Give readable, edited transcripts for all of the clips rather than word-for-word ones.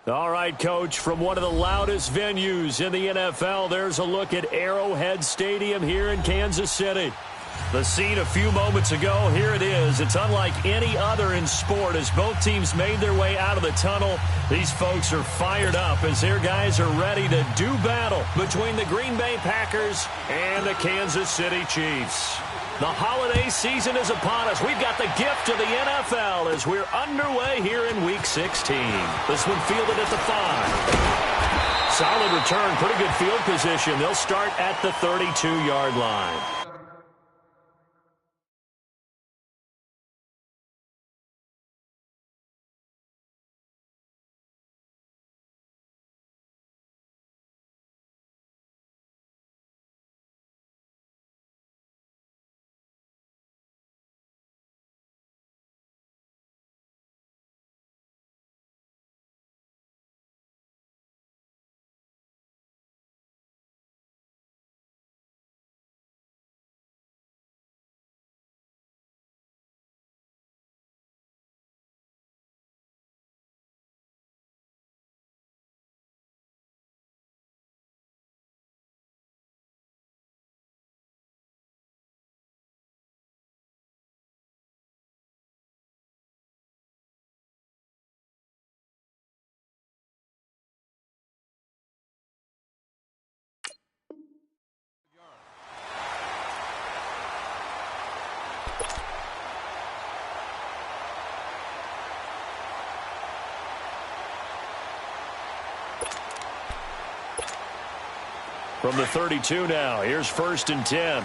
All right, Coach, from one of the loudest venues in the NFL, there's a look at Arrowhead Stadium here in Kansas City. The scene a few moments ago, here it is. It's unlike any other in sport as both teams made their way out of the tunnel. These folks are fired up as their guys are ready to do battle between the Green Bay Packers and the Kansas City Chiefs. The holiday season is upon us. We've got the gift of the NFL as we're underway here in Week 16. This one fielded at the 5. Solid return, pretty good field position. They'll start at the 32-yard line. From the 32 now, here's 1st and 10.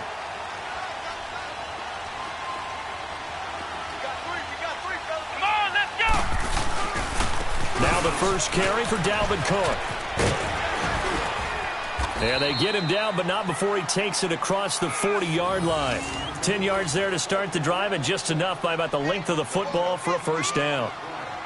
Now the first carry for Dalvin Cook. And they get him down, but not before he takes it across the 40-yard line. 10 yards there to start the drive, and just enough by about the length of the football for a first down.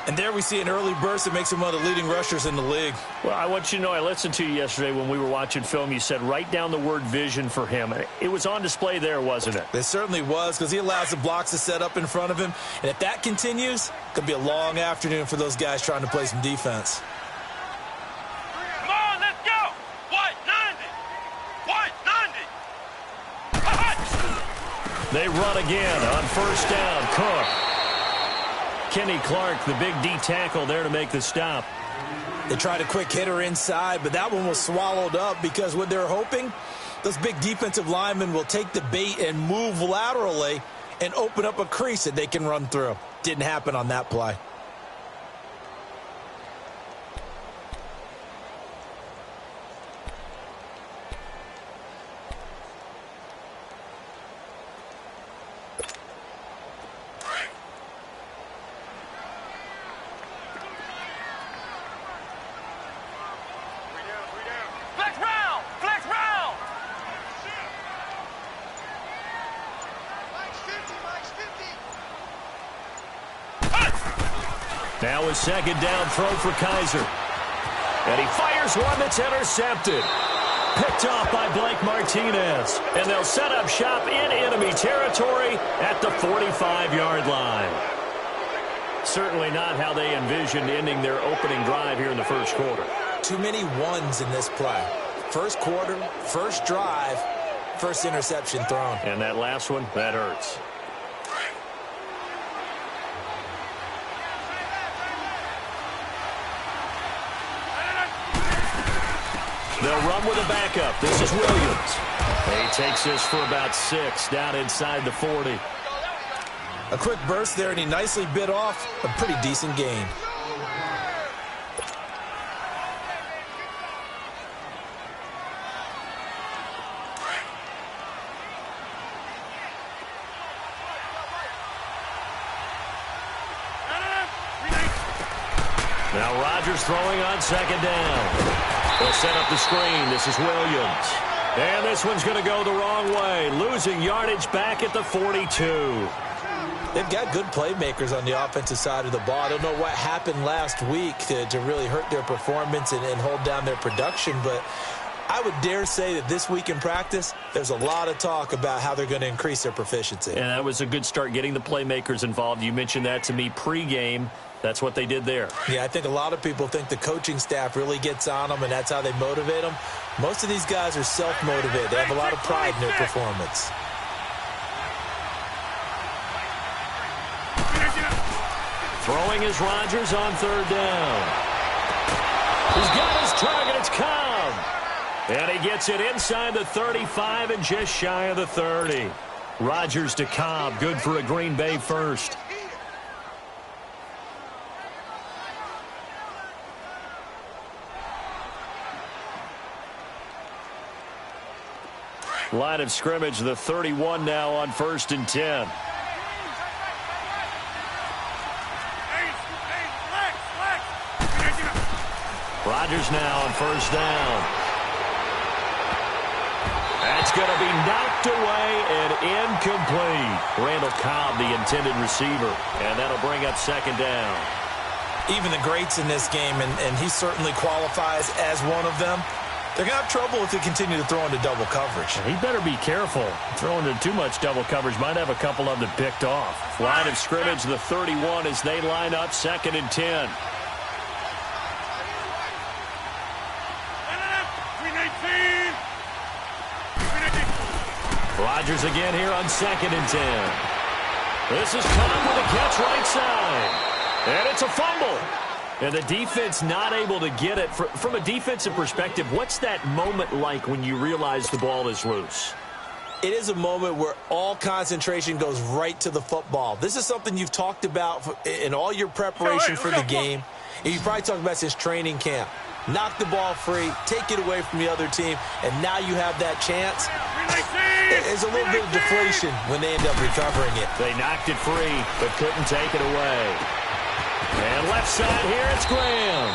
And there we see an early burst that makes him one of the leading rushers in the league. Well, I want you to know, I listened to you yesterday when we were watching film. You said write down the word vision for him. It was on display there, wasn't it? It certainly was, because he allows the blocks to set up in front of him. And if that continues, it could be a long afternoon for those guys trying to play some defense. Come on, let's go! White 90! White 90! They run again on first down. Cook. Kenny Clark, the big D tackle there to make the stop. They tried a quick hitter inside, but that one was swallowed up because what they're hoping, those big defensive linemen will take the bait and move laterally and open up a crease that they can run through. Didn't happen on that play. Now a second down throw for Kaiser. And he fires one that's intercepted. Picked off by Blake Martinez. And they'll set up shop in enemy territory at the 45-yard line. Certainly not how they envisioned ending their opening drive here in the first quarter. Too many ones in this play. First quarter, first drive, first interception thrown. And that last one, that hurts. They'll run with a backup. This is Williams. He takes this for about 6 down inside the 40. A quick burst there, and he nicely bit off a pretty decent gain. Now Rodgers throwing on second down. They'll set up the screen. This is Williams. And this one's going to go the wrong way. Losing yardage back at the 42. They've got good playmakers on the offensive side of the ball. I don't know what happened last week to really hurt their performance and hold down their production, but I would dare say that this week in practice, there's a lot of talk about how they're going to increase their proficiency. And that was a good start, getting the playmakers involved. You mentioned that to me pregame. That's what they did there. Yeah, I think a lot of people think the coaching staff really gets on them, and that's how they motivate them. Most of these guys are self-motivated. They have a lot of pride in their performance. Throwing is Rodgers on third down. He's got his target. It's Cobb. And he gets it inside the 35 and just shy of the 30. Rodgers to Cobb. Good for a Green Bay first. Line of scrimmage, the 31 now on 1st and 10. Rodgers now on 1st down. That's going to be knocked away and incomplete. Randall Cobb, the intended receiver, and that'll bring up 2nd down. Even the greats in this game, and he certainly qualifies as one of them, they're going to have trouble if they continue to throw into double coverage. He better be careful. Throwing into too much double coverage might have a couple of them picked off. Line of scrimmage, the 31 as they line up 2nd and 10. Rodgers again here on 2nd and 10. This is Cobb with a catch right side. And it's a fumble. And the defense not able to get it. From a defensive perspective, what's that moment like when you realize the ball is loose? It is a moment where all concentration goes right to the football. This is something you've talked about in all your preparation for the game. And you probably talked about since training camp. Knock the ball free, take it away from the other team, and now you have that chance. There's a little bit of deflation when they end up recovering it. They knocked it free, but couldn't take it away. And left side here, it's Graham.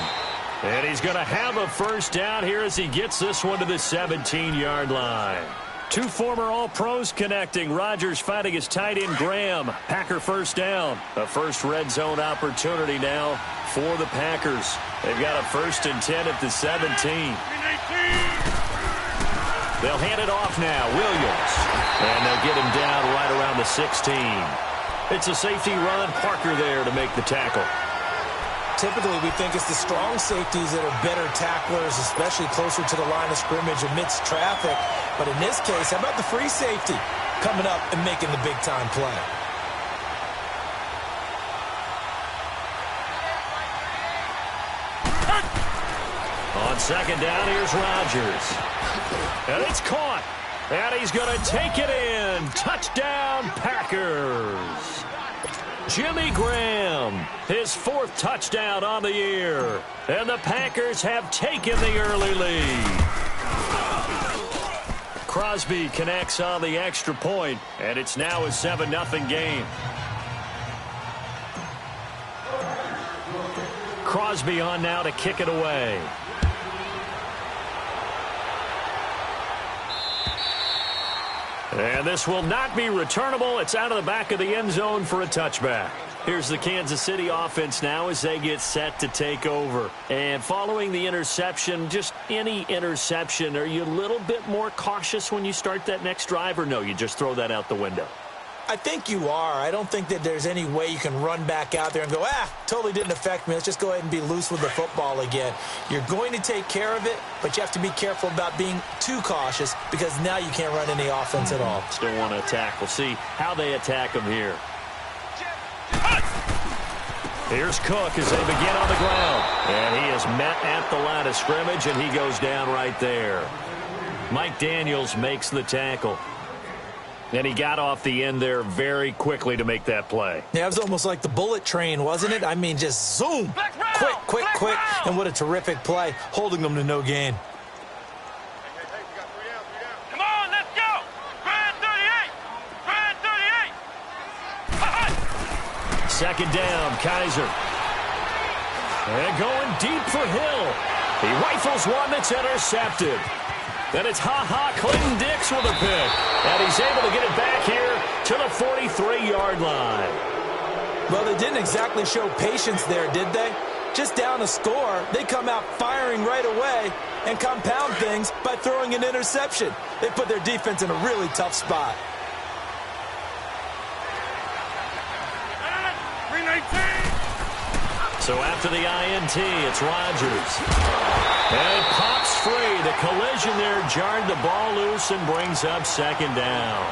And he's going to have a 1st down here as he gets this one to the 17-yard line. Two former All-Pros connecting. Rodgers fighting his tight end, Graham. Packer 1st down. A first red zone opportunity now for the Packers. They've got a 1st and 10 at the 17. They'll hand it off now. Williams. And they'll get him down right around the 16. It's a safety run. Parker there to make the tackle. Typically, we think it's the strong safeties that are better tacklers, especially closer to the line of scrimmage amidst traffic. But in this case, how about the free safety coming up and making the big-time play? On 2nd down, here's Rodgers. And it's caught. And he's going to take it in. Touchdown, Packers. Jimmy Graham, his 4th touchdown on the year. And the Packers have taken the early lead. Crosby connects on the extra point, and it's now a 7-0 game. Crosby on now to kick it away. And this will not be returnable. It's out of the back of the end zone for a touchback. Here's the Kansas City offense now as they get set to take over. And following the interception, just any interception, are you a little bit more cautious when you start that next drive, or no, you just throw that out the window? I think you are. I don't think that there's any way you can run back out there and go, totally didn't affect me. Let's just go ahead and be loose with the football again. You're going to take care of it, but you have to be careful about being too cautious because now you can't run any offense at all. Still want to attack. We'll see how they attack him here. Here's Cook as they begin on the ground. And he is met at the line of scrimmage, and he goes down right there. Mike Daniels makes the tackle. And he got off the end there very quickly to make that play. Yeah, it was almost like the bullet train, wasn't it? I mean, just zoom. Quick. And what a terrific play, holding them to no gain. Come on, let's go. Brad 38. Brad 38. 2nd down, Kaiser. And going deep for Hill. He rifles one that's intercepted. Then it's Clinton Dix with a pick. And he's able to get it back here to the 43-yard line. Well, they didn't exactly show patience there, did they? just down a score, they come out firing right away and compound things by throwing an interception. They put their defense in a really tough spot. 319. So after the INT, it's Rodgers. And it pops free. The collision there jarred the ball loose and brings up second down.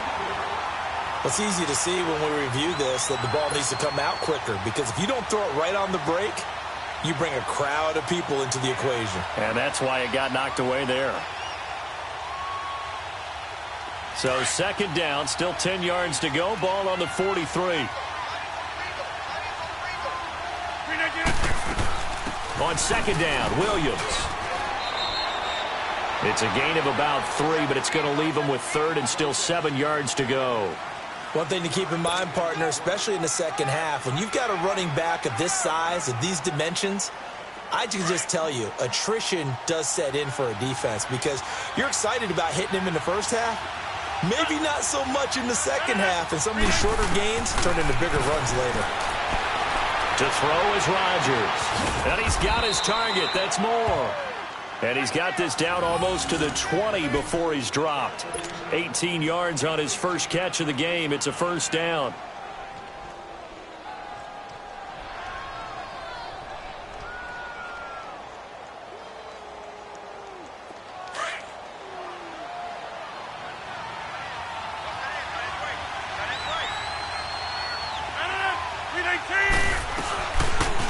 It's easy to see when we review this that the ball needs to come out quicker, because if you don't throw it right on the break, you bring a crowd of people into the equation. And that's why it got knocked away there. So second down, still 10 yards to go. Ball on the 43. On second down, Williams. It's a gain of about 3, but it's going to leave him with third and still 7 yards to go. One thing to keep in mind, partner, especially in the second half, when you've got a running back of this size, of these dimensions, I can just tell you, attrition does set in for a defense, because you're excited about hitting him in the first half. Maybe not so much in the second half, and some of these shorter gains turn into bigger runs later. To throw is Rodgers. And he's got his target. That's Moore. And he's got this down almost to the 20 before he's dropped. 18 yards on his first catch of the game. It's a first down.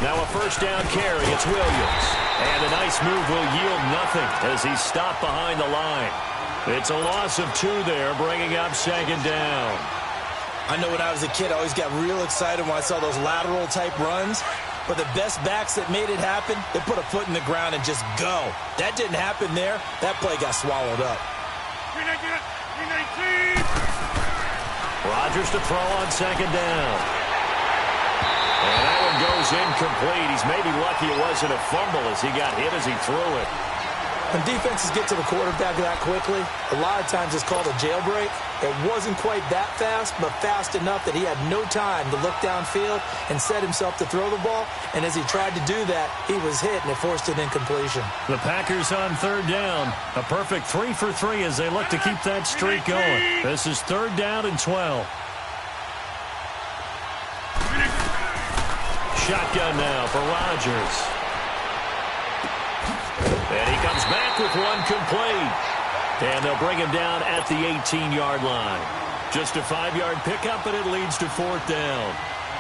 Now a first down carry. It's Williams. And a nice move will yield nothing as he's stopped behind the line. It's a loss of 2 there, bringing up second down. I know when I was a kid, I always got real excited when I saw those lateral-type runs. But the best backs that made it happen, they put a foot in the ground and just go. That didn't happen there. That play got swallowed up. 319. Rodgers to throw on second down. And that one goes incomplete. He's maybe lucky it wasn't a fumble as he got hit as he threw it. When defenses get to the quarterback that quickly, a lot of times it's called a jailbreak. It wasn't quite that fast, but fast enough that he had no time to look downfield and set himself to throw the ball. And as he tried to do that, he was hit, and it forced an incompletion. The Packers on third down. A perfect 3 for 3 as they look to keep that streak going. This is third down and 12. Shotgun now for Rodgers. And he comes back with one complete. And they'll bring him down at the 18-yard line. Just a 5-yard pickup, and it leads to fourth down.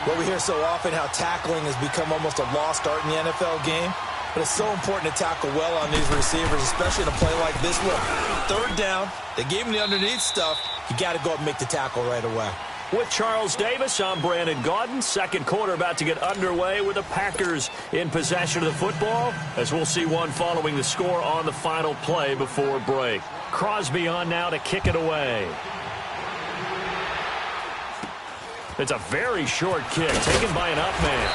Well, we hear so often how tackling has become almost a lost art in the NFL game. But it's so important to tackle well on these receivers, especially in a play like this one. Third down, they gave him the underneath stuff. You got to go up and make the tackle right away. With Charles Davis, I'm Brandon Gaudin. Second quarter about to get underway with the Packers in possession of the football, as we'll see one following the score on the final play before break. Crosby on now to kick it away. It's a very short kick taken by an up man.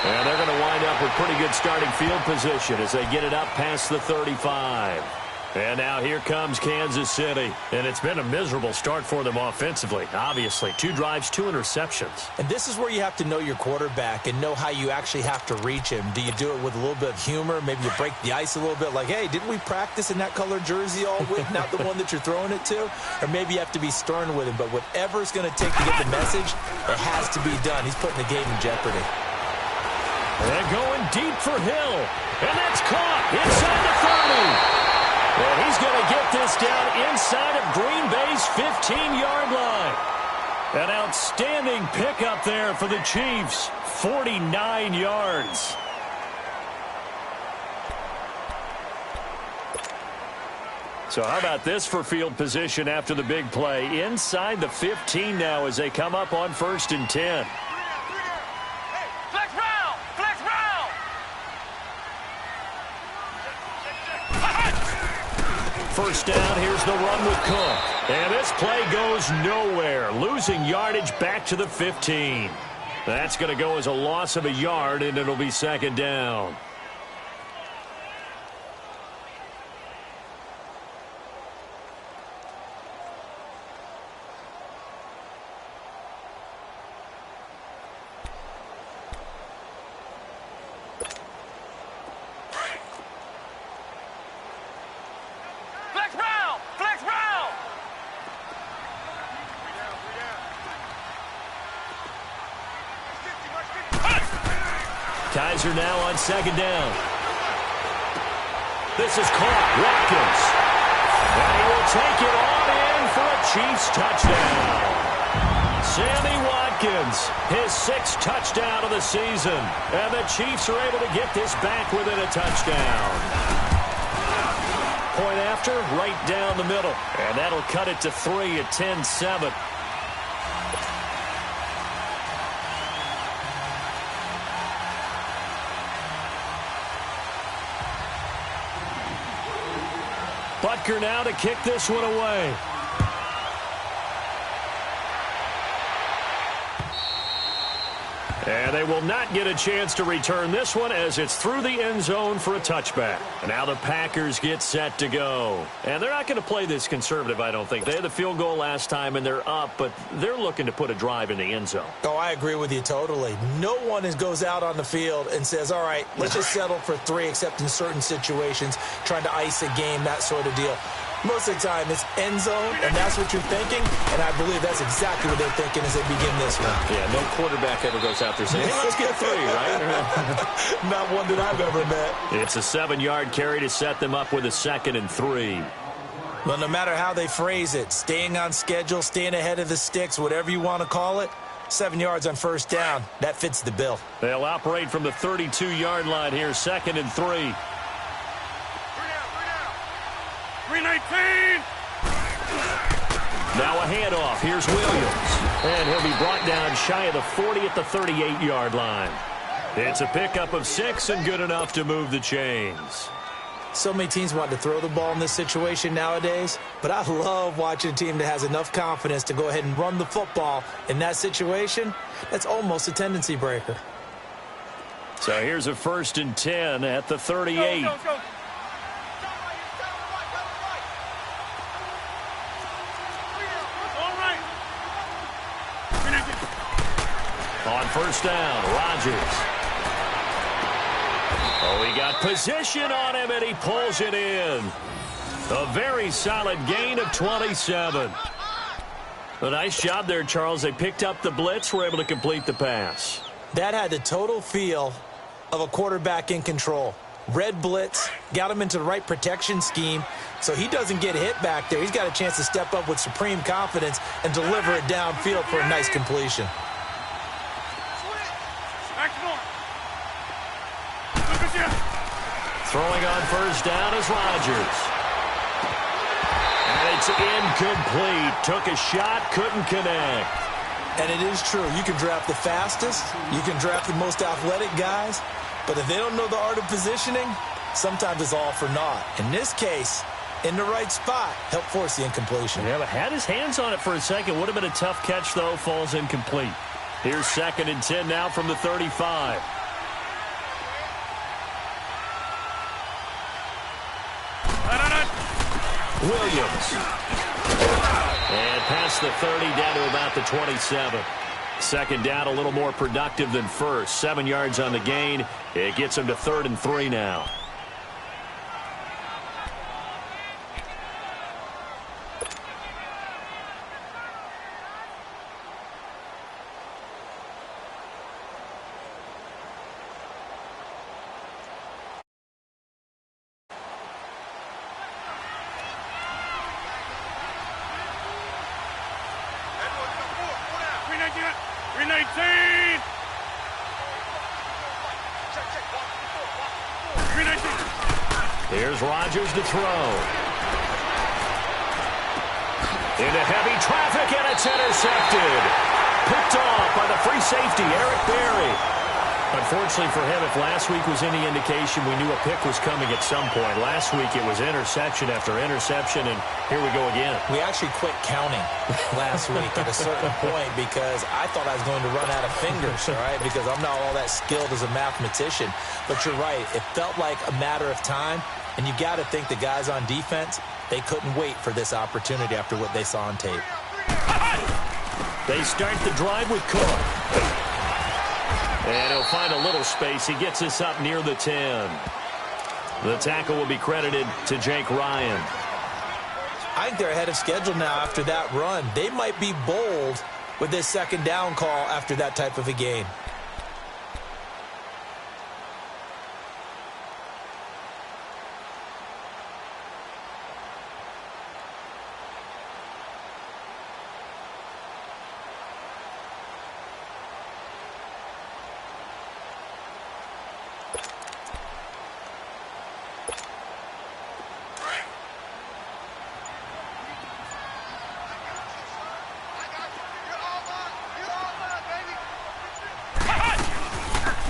And they're going to wind up with pretty good starting field position as they get it up past the 35. And now here comes Kansas City. And it's been a miserable start for them offensively, obviously. 2 drives, 2 interceptions. And this is where you have to know your quarterback and know how you actually have to reach him. Do you do it with a little bit of humor? Maybe you break the ice a little bit, like, hey, didn't we practice in that colored jersey all week, not the one that you're throwing it to? Or maybe you have to be stern with him. But whatever it's going to take to get the message, it has to be done. He's putting the game in jeopardy. They're going deep for Hill. And that's caught inside the 30. And he's going to get this down inside of Green Bay's 15-yard line. An outstanding pickup there for the Chiefs. 49 yards. So how about this for field position after the big play? Inside the 15 now as they come up on 1st and 10. Flex round! Flex round! First down, here's the run with Cook. And this play goes nowhere. Losing yardage back to the 15. That's going to go as a loss of a yard, and it'll be second down. Kaiser now on second down. This is caught. Watkins. And he will take it on in for a Chiefs touchdown. Sammy Watkins, his 6th touchdown of the season. And the Chiefs are able to get this back within a touchdown. Point after, right down the middle. And that'll cut it to 3 at 10-7. Butker now to kick this one away. And they will not get a chance to return this one as it's through the end zone for a touchback. And now the Packers get set to go. And they're not going to play this conservative, I don't think. They had the field goal last time, and they're up, but they're looking to put a drive in the end zone. Oh, I agree with you totally. No one goes out on the field and says, all right, let's just settle for 3, except in certain situations, trying to ice a game, that sort of deal. Most of the time, it's end zone, and that's what you're thinking, and I believe that's exactly what they're thinking as they begin this one. Yeah, no quarterback ever goes out there saying, hey, let's get 3, right? Not one that I've ever met. It's a 7-yard carry to set them up with a 2nd and 3. Well, no matter how they phrase it, staying on schedule, staying ahead of the sticks, whatever you want to call it, 7 yards on first down, that fits the bill. They'll operate from the 32-yard line here, 2nd and 3. 319. Now a handoff. Here's Williams. And he'll be brought down shy of the 40 at the 38-yard line. It's a pickup of 6 and good enough to move the chains. So many teams want to throw the ball in this situation nowadays, but I love watching a team that has enough confidence to go ahead and run the football in that situation. That's almost a tendency breaker. So here's a 1st and 10 at the 38. Go. On first down, Rodgers. Oh, he got position on him, and he pulls it in. A very solid gain of 27. A nice job there, Charles. They picked up the blitz, were able to complete the pass. That had the total feel of a quarterback in control. Red blitz, got him into the right protection scheme, so he doesn't get hit back there. He's got a chance to step up with supreme confidence and deliver it downfield for a nice completion. Throwing on first down is Rodgers. And it's incomplete. Took a shot, couldn't connect. And it is true. You can draft the fastest. You can draft the most athletic guys. But if they don't know the art of positioning, sometimes it's all for naught. In this case, in the right spot, helped force the incompletion. Yeah, but had his hands on it for a second. Would have been a tough catch, though. Falls incomplete. Here's 2nd and 10 now from the 35. Williams. And past the 30 down to about the 27. 2nd down, a little more productive than first. 7 yards on the gain. It gets him to 3rd and 3 now. Here's Rodgers to throw. Into heavy traffic, and it's intercepted. Picked off by the free safety, Eric Berry. Unfortunately for him, if last week was any indication, we knew a pick was coming at some point. Last week it was interception after interception, and here we go again. We actually quit counting last week at a certain point because I thought I was going to run out of fingers, all right, because I'm not all that skilled as a mathematician. But you're right. It felt like a matter of time, and you got to think the guys on defense, they couldn't wait for this opportunity after what they saw on tape. They start the drive with Cook. And he'll find a little space. He gets us up near the 10. The tackle will be credited to Jake Ryan. I think they're ahead of schedule now after that run. They might be bold with this 2nd down call after that type of a game.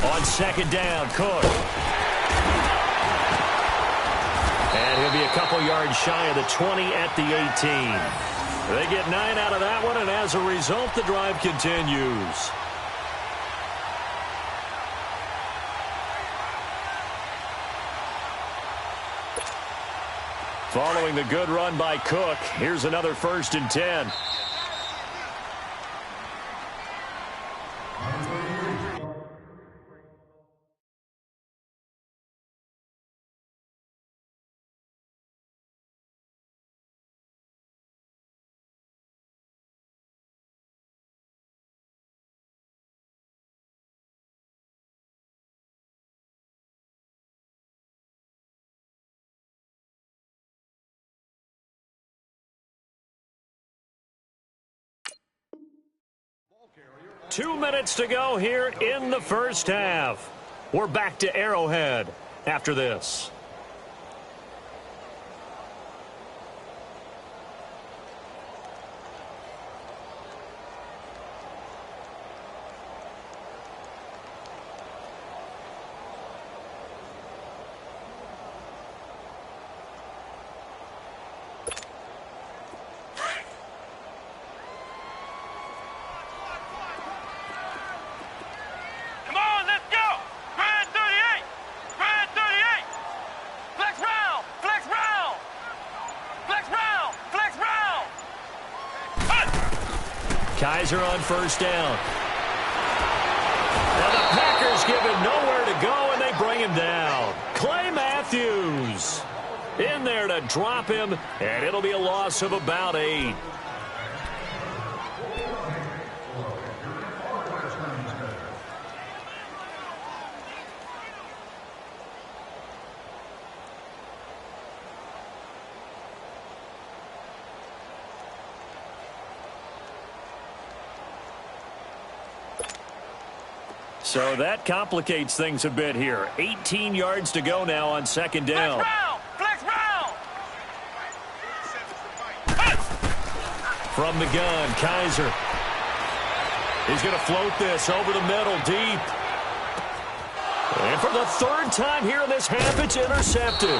On second down, Cook. And he'll be a couple yards shy of the 20 at the 18. They get 9 out of that one, and as a result, the drive continues. Following the good run by Cook, here's another 1st and 10. Two minutes to go here in the first half. We're back to Arrowhead after this. Kaiser on 1st down. And the Packers give him nowhere to go, and they bring him down. Clay Matthews in there to drop him, and it'll be a loss of about 8. So that complicates things a bit here. 18 yards to go now on 2nd down. Flex round! From the gun, Kaiser. He's going to float this over the middle, deep. And for the 3rd time here in this half, it's intercepted.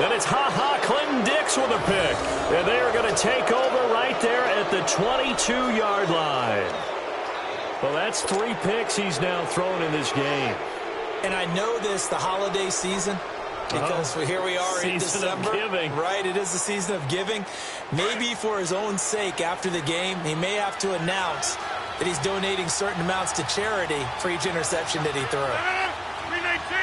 And it's Clinton Dix with a pick. And they are going to take over right there at the 22-yard line. Well, that's 3 picks he's now thrown in this game. And I know this, the holiday season, because here we are in December. Season of giving. Right, it is the season of giving. Maybe for his own sake after the game, he may have to announce that he's donating certain amounts to charity for each interception that he threw. 319!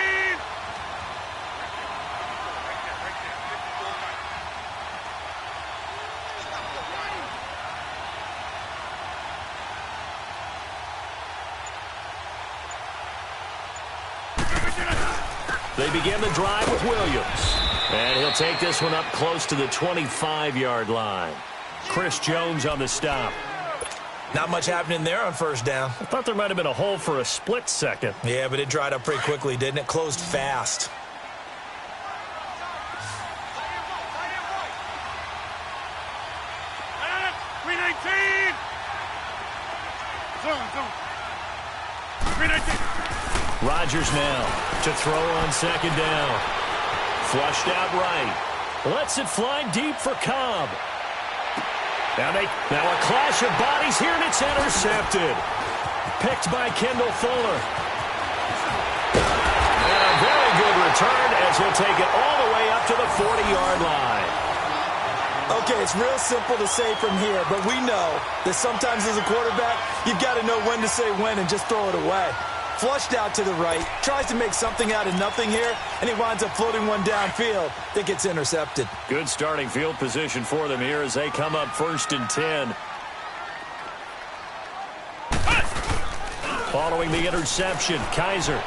They begin the drive with Williams. And he'll take this one up close to the 25-yard line. Chris Jones on the stop. Not much happening there on 1st down. I thought there might have been a hole for a split second. Yeah, but it dried up pretty quickly, didn't it? Closed fast. Rodgers now to throw on 2nd down. Flushed out right. Lets it fly deep for Cobb. Now a clash of bodies here, and it's intercepted. Picked by Kendall Fuller. And a very good return as he'll take it all the way up to the 40-yard line. Okay, it's real simple to say from here, but we know that sometimes as a quarterback, you've got to know when to say when and just throw it away. Flushed out to the right, tries to make something out of nothing here, and he winds up floating one downfield that gets intercepted. Good starting field position for them here as they come up 1st and 10. Following the interception, Kaiser.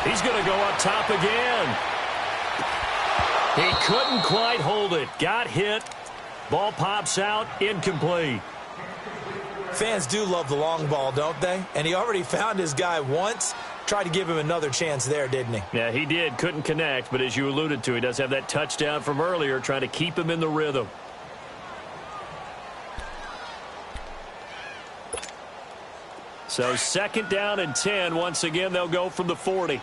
He's going to go up top again. He couldn't quite hold it. Got hit. Ball pops out. Incomplete. Fans do love the long ball, don't they? And he already found his guy once. Tried to give him another chance there, didn't he? Yeah, he did. Couldn't connect, but as you alluded to, he does have that touchdown from earlier, trying to keep him in the rhythm. So 2nd down and 10. Once again, they'll go from the 40.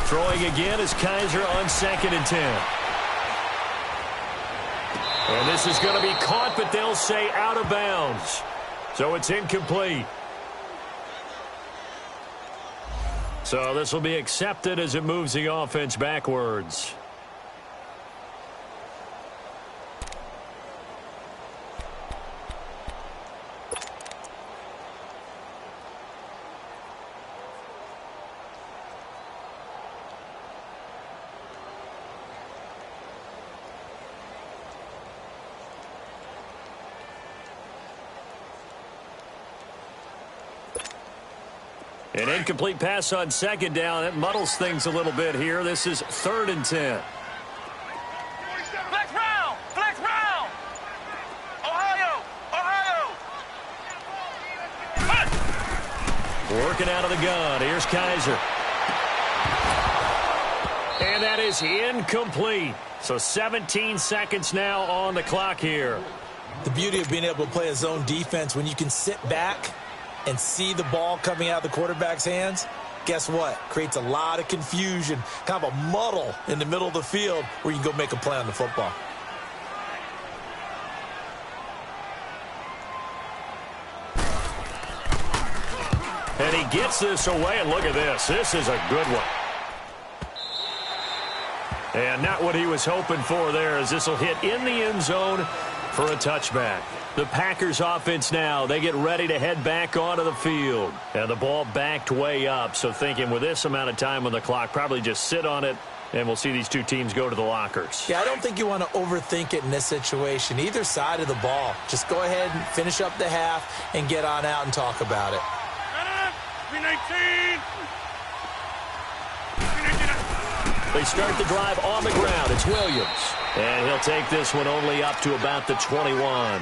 Throwing again is Kaiser on 2nd and 10. And this is going to be caught, but they'll say out of bounds. So it's incomplete. So this will be accepted as it moves the offense backwards. An incomplete pass on 2nd down. That muddles things a little bit here. This is 3rd and 10. Flex round! Flex round! Ohio! Working out of the gun. Here's Kaiser. And that is incomplete. So 17 seconds now on the clock here. The beauty of being able to play a zone defense when you can sit back and see the ball coming out of the quarterback's hands, guess what? Creates a lot of confusion, kind of a muddle in the middle of the field where you can go make a play on the football. And he gets this away, and look at this. This is a good one. And not what he was hoping for there, as this will hit in the end zone for a touchback. The Packers offense now, they get ready to head back onto the field. And the ball backed way up, so thinking with this amount of time on the clock, probably just sit on it, and we'll see these two teams go to the lockers. Yeah, I don't think you want to overthink it in this situation. Either side of the ball. Just go ahead and finish up the half and get on out and talk about it. 319! They start the drive on the ground. It's Williams. And he'll take this one only up to about the 21.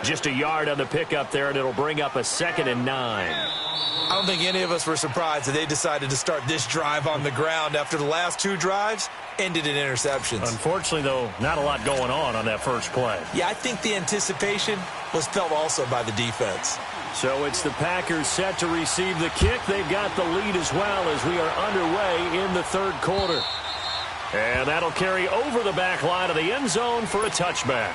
Just a yard on the pickup there, and it'll bring up a 2nd and 9. I don't think any of us were surprised that they decided to start this drive on the ground after the last 2 drives ended in interceptions. Unfortunately, though, not a lot going on that first play. Yeah, I think the anticipation was felt also by the defense. So it's the Packers set to receive the kick. They've got the lead as well as we are underway in the 3rd quarter. And that'll carry over the back line of the end zone for a touchback.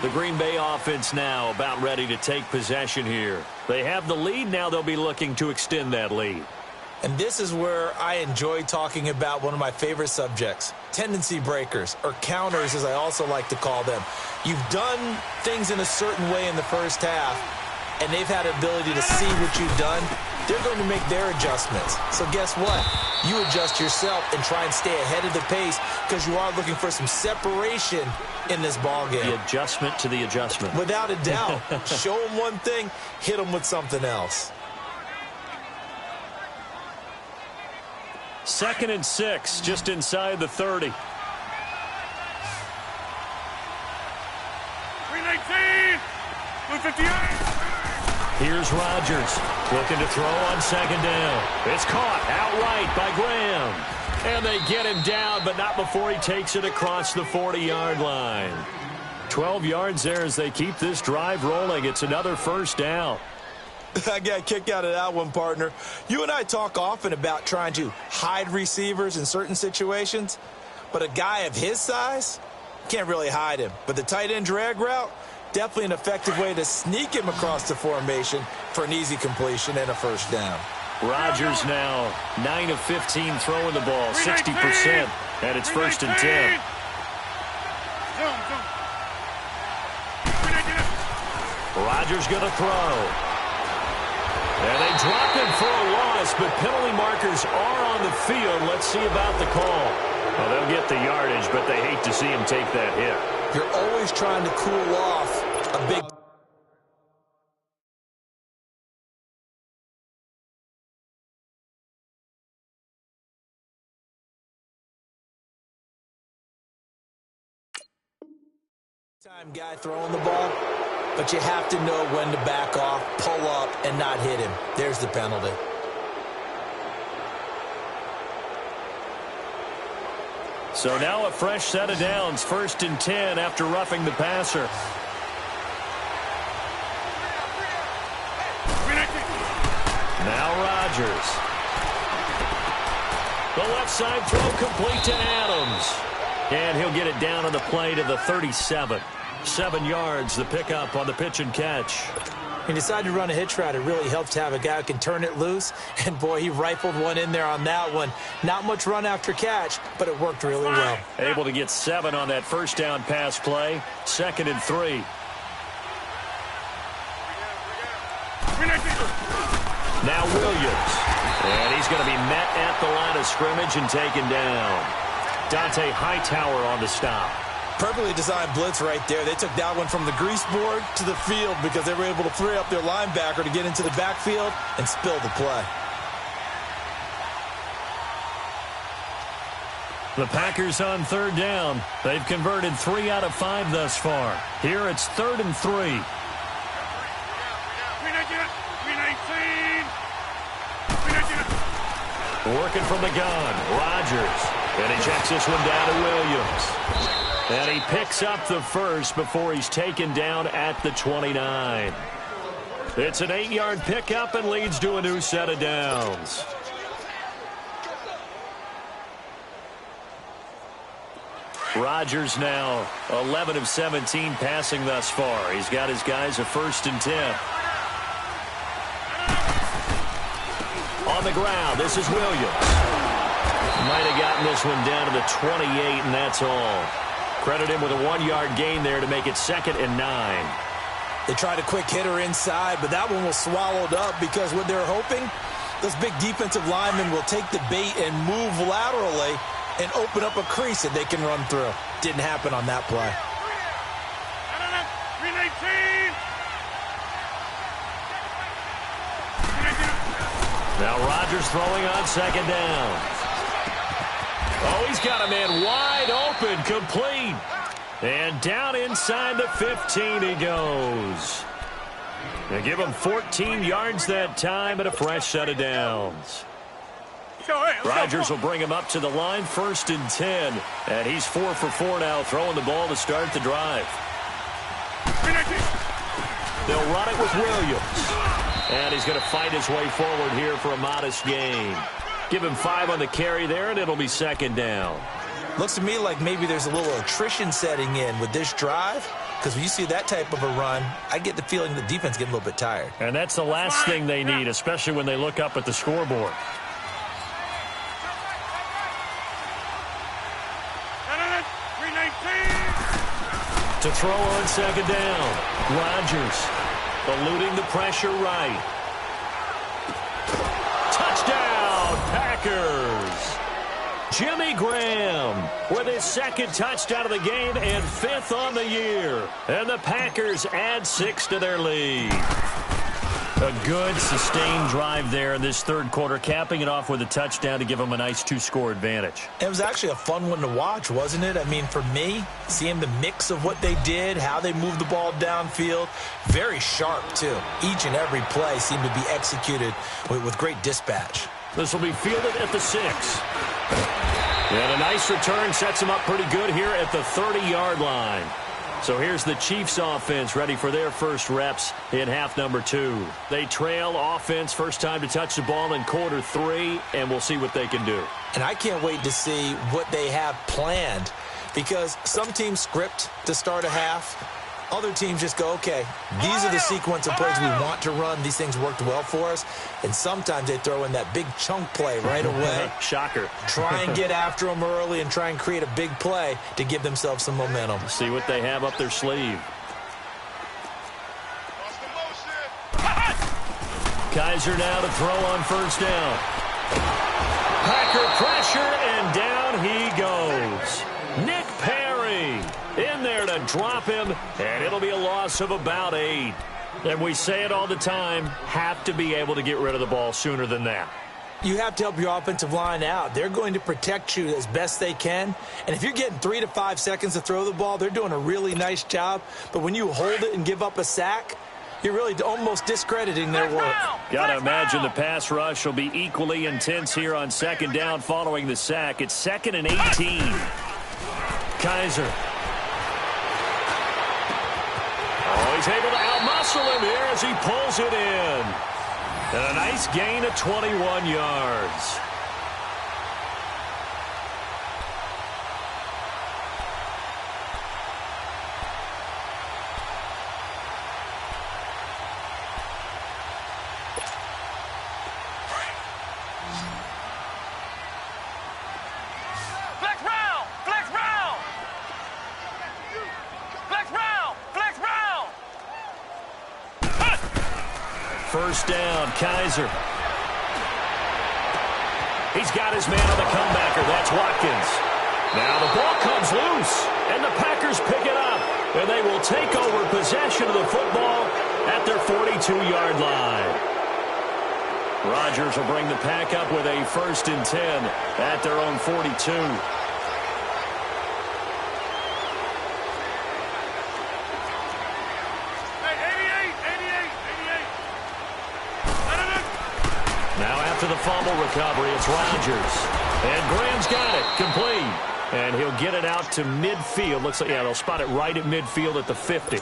The Green Bay offense now about ready to take possession here. They have the lead. Now they'll be looking to extend that lead. And this is where I enjoy talking about one of my favorite subjects, tendency breakers, or counters as I also like to call them. You've done things in a certain way in the first half, and they've had the ability to see what you've done. They're going to make their adjustments. So guess what? You adjust yourself and try and stay ahead of the pace because you are looking for some separation in this ball game. The adjustment to the adjustment. Without a doubt. Show them one thing, hit them with something else. 2nd and 6, just inside the 30. 319! 158! Here's Rodgers looking to throw on 2nd down. It's caught outright by Graham. And they get him down, but not before he takes it across the 40-yard line. 12 yards there as they keep this drive rolling. It's another 1st down. I got a kick out of that one, partner. You and I talk often about trying to hide receivers in certain situations, but a guy of his size can't really hide him. But the tight end drag route, definitely an effective way to sneak him across the formation for an easy completion and a 1st down. Rodgers now 9 of 15 throwing the ball, 60%, and it's 1st and 10. Rodgers going to throw. And they drop him for a loss, but penalty markers are on the field. Let's see about the call. Well, they'll get the yardage, but they hate to see him take that hit. You're always trying to cool off a big time guy throwing the ball, but you have to know when to back off, pull up, and not hit him. There's the penalty. So now a fresh set of downs, 1st and 10 after roughing the passer. Now Rodgers. The left side throw complete to Adams. And he'll get it down on the play to the 37. 7 yards, the pickup on the pitch and catch. He decided to run a hitch route. It really helps to have a guy who can turn it loose. And, boy, he rifled one in there on that one. Not much run after catch, but it worked really well. Able to get 7 on that first down pass play. 2nd and 3. Now Williams. And he's going to be met at the line of scrimmage and taken down. Dante Hightower on the stop. Perfectly designed blitz right there. They took that one from the grease board to the field because they were able to free up their linebacker to get into the backfield and spill the play. The Packers on 3rd down. They've converted 3 out of 5 thus far. Here it's 3rd and 3. Working from the gun, Rodgers. And he checks this one down to Williams. And he picks up the first before he's taken down at the 29. It's an 8-yard pickup and leads to a new set of downs. Rodgers now 11 of 17 passing thus far. He's got his guys a 1st and 10. On the ground, this is Williams. Might have gotten this one down to the 28, and that's all. Credit him with a 1-yard gain there to make it 2nd and 9. They tried a quick hitter inside, but that one was swallowed up because what they're hoping, those big defensive linemen will take the bait and move laterally and open up a crease that they can run through. Didn't happen on that play. Now Rodgers throwing on 2nd down. Oh, he's got a man wide open, complete. And down inside the 15 he goes. They give him 14 yards that time and a fresh set of downs. Rodgers will bring him up to the line, 1st and 10. And he's 4 for 4 now, throwing the ball to start the drive. They'll run it with Williams. And he's going to fight his way forward here for a modest gain. Give him 5 on the carry there, and it'll be 2nd down. Looks to me like maybe there's a little attrition setting in with this drive, because when you see that type of a run, I get the feeling the defense getting a little bit tired. And that's the last thing they need, especially when they look up at the scoreboard. To throw on 2nd down, Rodgers eluding the pressure right. Touchdown, Packers! Jimmy Graham with his 2nd touchdown of the game and 5th on the year. And the Packers add 6 to their lead. A good, sustained drive there in this 3rd quarter, capping it off with a touchdown to give them a nice 2-score advantage. It was actually a fun one to watch, wasn't it? I mean, for me, seeing the mix of what they did, how they moved the ball downfield, very sharp, too. Each and every play seemed to be executed with great dispatch. This will be fielded at the 6. And a nice return sets them up pretty good here at the 30-yard line. So here's the Chiefs offense ready for their first reps in half number 2. They trail offense, first time to touch the ball in quarter 3, and we'll see what they can do. And I can't wait to see what they have planned, because some teams script to start a half. Other teams just go, okay, these are the sequence of plays we want to run. These things worked well for us. And sometimes they throw in that big chunk play right away. Shocker. Try and get after them early and try and create a big play to give themselves some momentum. See what they have up their sleeve. Kaiser now to throw on 1st down. Packer pressure, and down he goes. Nick Perry in there to drop him, and it'll be a loss of about 8. And we say it all the time, have to be able to get rid of the ball sooner than that. You have to help your offensive line out. They're going to protect you as best they can. And if you're getting 3 to 5 seconds to throw the ball, they're doing a really nice job. But when you hold it and give up a sack, You're really almost discrediting their work. Got to imagine the pass rush will be equally intense here on second down following the sack. It's 2nd and 18. Kaiser. Oh, he's able to outmuscle him here as he pulls it in. And a nice gain of 21 yards. First down, Kaiser. He's got his man on the comebacker. That's Watkins. Now the ball comes loose, and the Packers pick it up. And they will take over possession of the football at their 42-yard line. Rodgers will bring the Pack up with a 1st and 10 at their own 42. To the fumble recovery, it's Rodgers. And Graham's got it, complete. And he'll get it out to midfield. Looks like, yeah, they'll spot it right at midfield at the 50.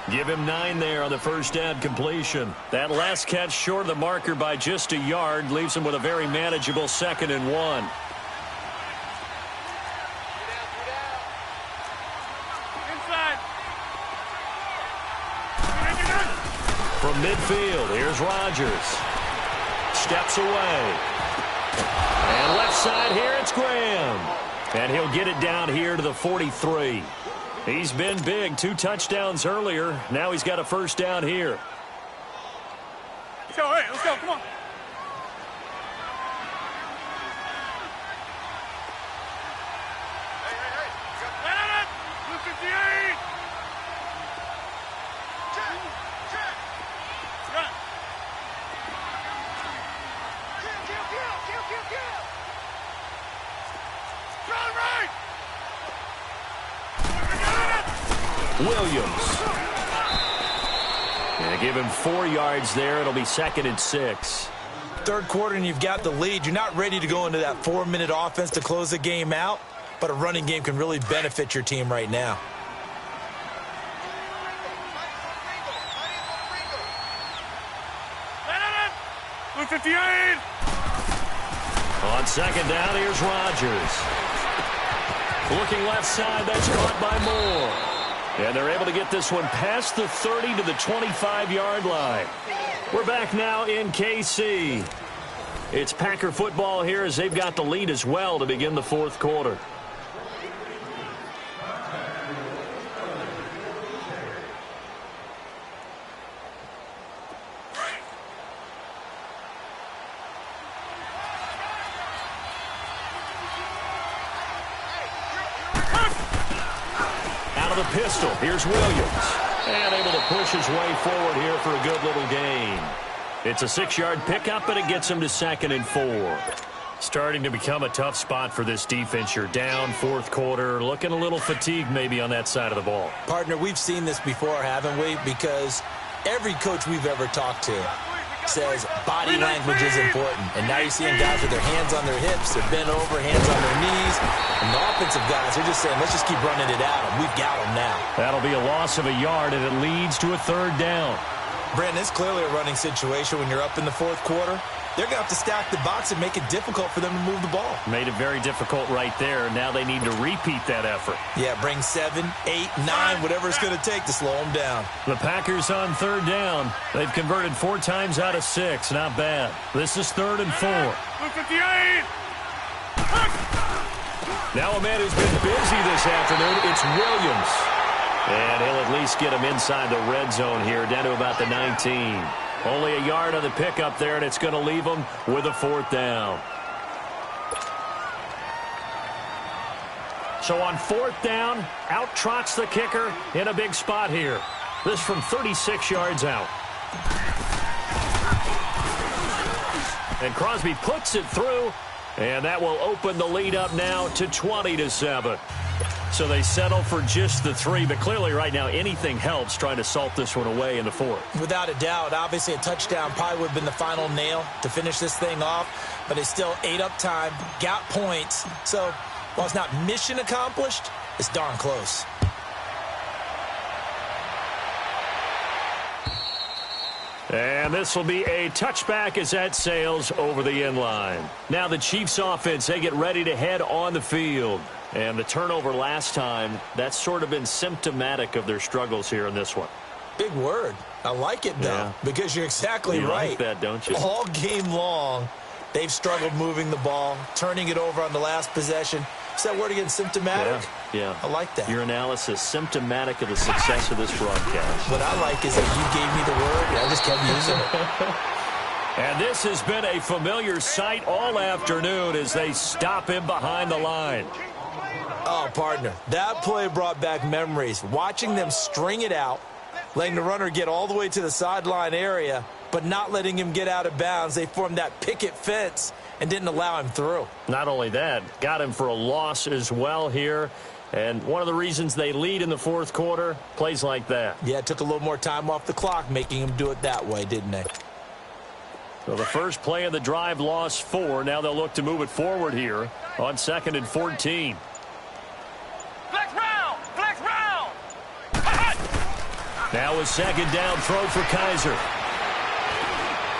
Give him 9 there on the first down completion. That last catch short of the marker by just a yard leaves him with a very manageable 2nd and 1. From midfield, here's Rodgers. Steps away. And left side here, it's Graham. And he'll get it down here to the 43. He's been big. 2 touchdowns earlier. Now he's got a first down here. Let's go, hey, let's go, come on. Hey. 258. Check. Run. Williams. And give him 4 yards there. It'll be 2nd and 6. Third quarter and you've got the lead. You're not ready to go into that 4-minute offense to close the game out, but a running game can really benefit your team right now. On second down, here's Rodgers. Looking left side, that's caught by Moore. And they're able to get this one past the 30 to the 25-yard line. We're back now in KC. It's Packer football here as they've got the lead as well to begin the 4th quarter. Pistol. Here's Williams. And able to push his way forward here for a good little gain. It's a 6-yard pickup, and it gets him to 2nd and 4. Starting to become a tough spot for this defense. You're down 4th quarter. Looking a little fatigued maybe on that side of the ball. Partner, we've seen this before, haven't we? Because every coach we've ever talked to says body language is important. And now you're seeing guys with their hands on their hips, they're bent over, hands on their knees. And the offensive guys, they're just saying, let's just keep running it at them. We've got them now. That'll be a loss of a yard, and it leads to a 3rd down. Brandon, it's clearly a running situation when you're up in the 4th quarter. They're going to have to stack the box and make it difficult for them to move the ball. Made it very difficult right there. Now they need to repeat that effort. Yeah, bring 7, 8, 9, whatever it's going to take to slow them down. The Packers on 3rd down. They've converted 4 times out of 6. Not bad. This is 3rd and 4. Now a man who's been busy this afternoon, it's Williams. And he'll at least get him inside the red zone here, down to about the 19. Only a yard on the pickup there, and it's going to leave him with a 4th down. So on 4th down, out trots the kicker in a big spot here. This from 36 yards out. And Crosby puts it through, and that will open the lead up now to 20-7. So they settle for just the 3, but clearly right now anything helps trying to salt this one away in the 4th. Without a doubt, obviously a touchdown probably would have been the final nail to finish this thing off, but they still ate up time, got points. So while it's not mission accomplished, it's darn close. And this will be a touchback as that sails over the end line. Now the Chiefs offense, they get ready to head on the field. And the turnover last time, that's sort of been symptomatic of their struggles here in this one. Big word. I like it, though, because you're exactly right. You like that, don't you? All game long, they've struggled moving the ball, turning it over on the last possession. Is that word again, symptomatic? Yeah. I like that. Your analysis, symptomatic of the success of this broadcast. What I like is that you gave me the word, and I just kept using it. And this has been a familiar sight all afternoon as they stop him behind the line. Oh, partner, that play brought back memories. Watching them string it out, letting the runner get all the way to the sideline area, but not letting him get out of bounds. They formed that picket fence and didn't allow him through. Not only that, got him for a loss as well here. And one of the reasons they lead in the 4th quarter, plays like that. Yeah, it took a little more time off the clock, making him do it that way, didn't they? So the first play of the drive lost 4. Now they'll look to move it forward here on 2nd and 14. Flex round! Flex round! Now a 2nd down throw for Kaiser.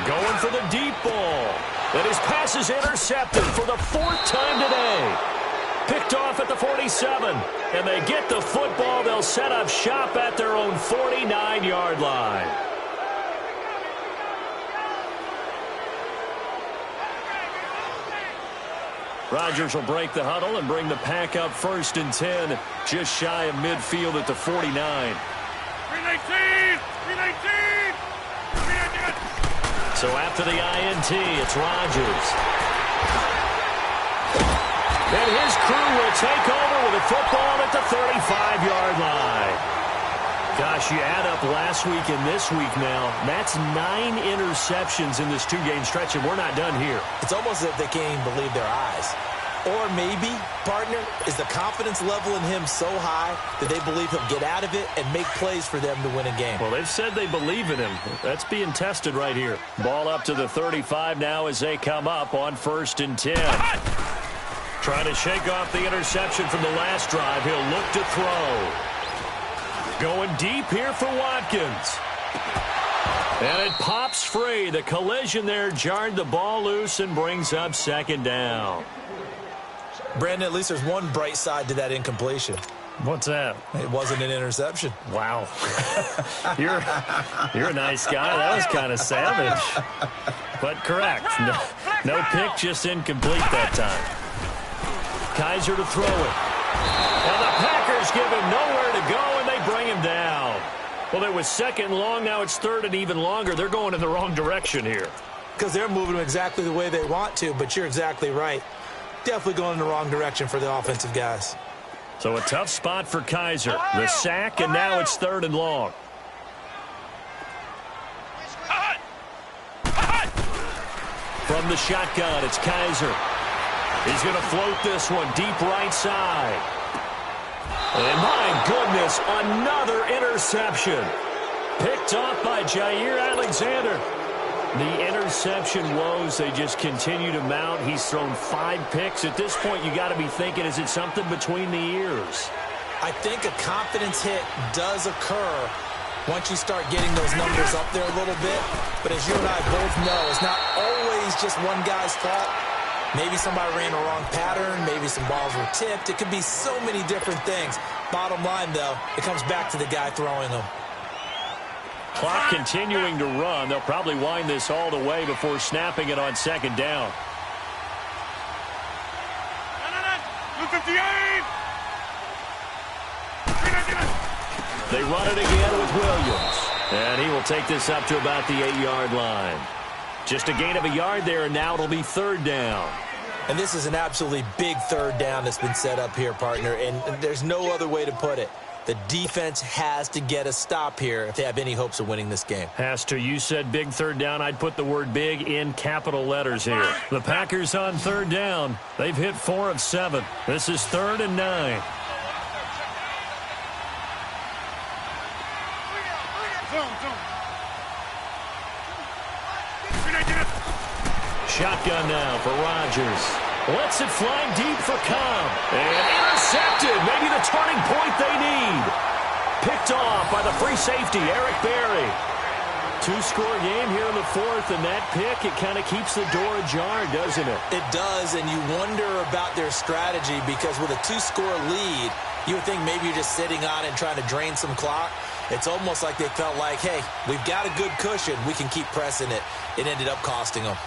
Going for the deep ball. And his pass is intercepted for the 4th time today. Picked off at the 47. And they get the football. They'll set up shop at their own 49-yard line. Rodgers will break the huddle and bring the pack up 1st and 10, just shy of midfield at the 49. 319! 319! 319! So after the INT, it's Rodgers. And his crew will take over with a football at the 35-yard line. Gosh, you add up last week and this week now, that's 9 interceptions in this 2-game stretch, and we're not done here. It's almost as if they can't even believe their eyes. Or maybe, partner, is the confidence level in him so high that they believe he'll get out of it and make plays for them to win a game. Well, they've said they believe in him. That's being tested right here. Ball up to the 35 now as they come up on 1st and 10. Trying to shake off the interception from the last drive. He'll look to throw. Going deep here for Watkins. And it pops free. The collision there jarred the ball loose and brings up 2nd down. Brandon, at least there's one bright side to that incompletion. What's that? It wasn't an interception. Wow. You're a nice guy. That was kind of savage. But correct. No pick, just incomplete that time. Kaiser to throw it. And the Packers give him nowhere to go, and they bring him down. Well, it was 2nd and long. Now it's 3rd and even longer. They're going in the wrong direction here. Because they're moving them exactly the way they want to, but you're exactly right. Definitely going in the wrong direction for the offensive guys. So a tough spot for Kaiser. The sack, and now it's 3rd and long. From the shotgun, it's Kaiser. He's going to float this one deep right side. And my goodness, another interception. Picked off by Jair Alexander. The interception woes, they just continue to mount. He's thrown 5 picks. At this point, you got to be thinking, is it something between the ears? I think a confidence hit does occur once you start getting those numbers up there a little bit. But as you and I both know, it's not always just one guy's fault. Maybe somebody ran a wrong pattern. Maybe some balls were tipped. It could be so many different things. Bottom line, though, it comes back to the guy throwing them. Clock continuing to run. They'll probably wind this all the way before snapping it on 2nd down. 258! They run it again with Williams. And he will take this up to about the 8-yard line. Just a gain of a yard there, and now it'll be 3rd down. And this is an absolutely big 3rd down that's been set up here, partner. And there's no other way to put it. The defense has to get a stop here if they have any hopes of winning this game. Has to. You said big 3rd down. I'd put the word big in capital letters here. The Packers on 3rd down. They've hit 4 of 7. This is 3rd and 9. Shotgun now for Rodgers. Lets it fly deep for Cobb. And intercepted. Maybe the turning point they need. Picked off by the free safety, Eric Berry. Two-score game here in the fourth, and that pick, it kind of keeps the door ajar, doesn't it? It does, and you wonder about their strategy because with a two-score lead, you would think maybe you're just sitting on it and trying to drain some clock. It's almost like they felt like, hey, we've got a good cushion. We can keep pressing it. It ended up costing them.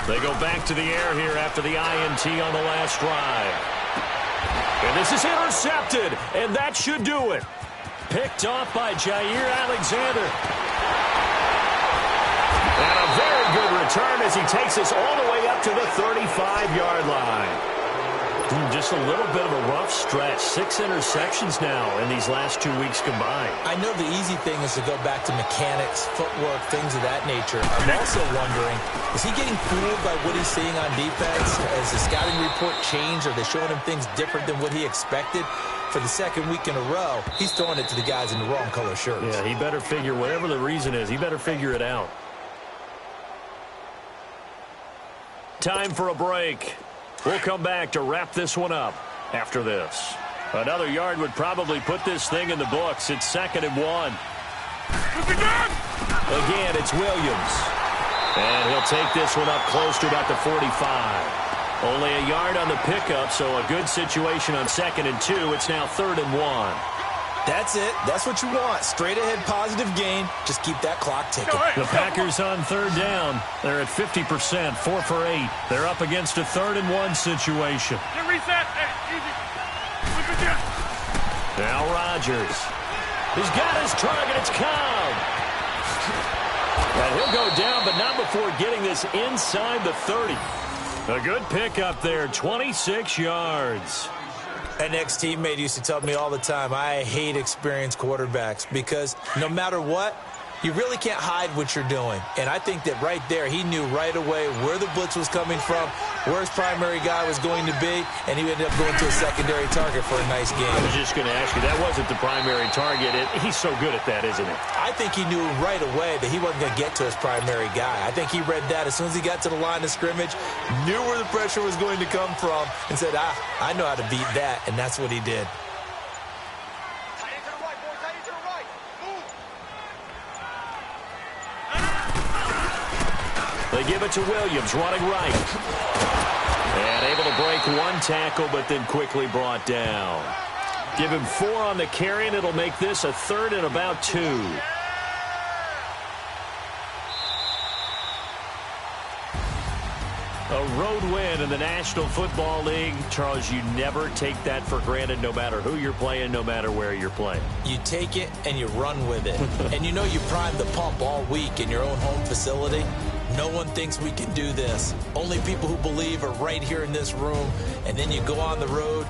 They go back to the air here after the INT on the last drive. And this is intercepted, and that should do it. Picked off by Jair Alexander. And a very good return as he takes us all the way up to the 35-yard line. Just a little bit of a rough stretch. 6 interceptions now in these last 2 weeks combined. I know the easy thing is to go back to mechanics, footwork, things of that nature. I'm also wondering, is he getting fooled by what he's seeing on defense? Has the scouting report changed? Are they showing him things different than what he expected? For the second week in a row, he's throwing it to the guys in the wrong color shirts. Yeah, he better figure, whatever the reason is, he better figure it out. Time for a break. We'll come back to wrap this one up after this. Another yard would probably put this thing in the books. It's 2nd and 1. Again, it's Williams. And he'll take this one up close to about the 45. Only a yard on the pickup, so a good situation on 2nd and 2. It's now 3rd and 1. That's it. That's what you want. Straight ahead positive gain. Just keep that clock ticking. The Packers on 3rd down. They're at 50%, 4 for 8. They're up against a 3rd and 1 situation. Reset. Hey, easy. Now Rodgers. He's got his target. It's Cobb. And he'll go down, but not before getting this inside the 30. A good pickup there, 26 yards. An ex-teammate used to tell me all the time, I hate experienced quarterbacks because no matter what, you really can't hide what you're doing. And I think that right there, he knew right away where the blitz was coming from, where his primary guy was going to be, and he ended up going to a secondary target for a nice game. I was just going to ask you, that wasn't the primary target. He's so good at that, isn't he? I think he knew right away that he wasn't going to get to his primary guy. I think he read that as soon as he got to the line of scrimmage, knew where the pressure was going to come from, and said, I know how to beat that, and that's what he did. They give it to Williams, running right. And able to break one tackle, but then quickly brought down. Give him 4 on the carry, and it'll make this a 3rd and about 2. A road win in the National Football League. Charles, you never take that for granted no matter who you're playing, no matter where you're playing. You take it and you run with it. And you know you primed the pump all week in your own home facility. No one thinks we can do this. Only people who believe are right here in this room. And then you go on the road.